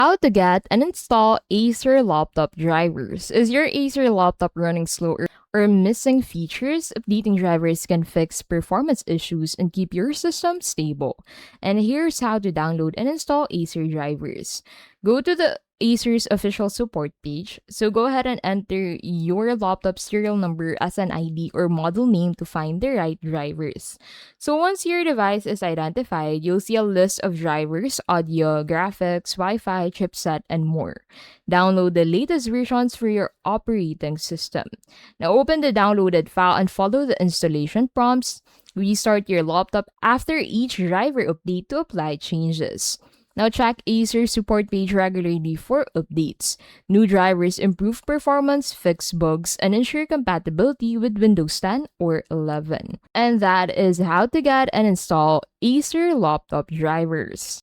How to get and install Acer laptop drivers. Is your Acer laptop running slow or missing features? Updating drivers can fix performance issues and keep your system stable. And here's how to download and install Acer drivers. Go to the Acer's official support page. So go ahead and enter your laptop serial number as an ID or model name to find the right drivers. So once your device is identified, you'll see a list of drivers, audio, graphics, Wi-Fi, chipset, and more. Download the latest versions for your operating system. Now open the downloaded file and follow the installation prompts. Restart your laptop after each driver update to apply changes. Now check Acer support page regularly for updates. New drivers improve performance, fix bugs, and ensure compatibility with Windows 10 or 11. And that is how to get and install Acer laptop drivers.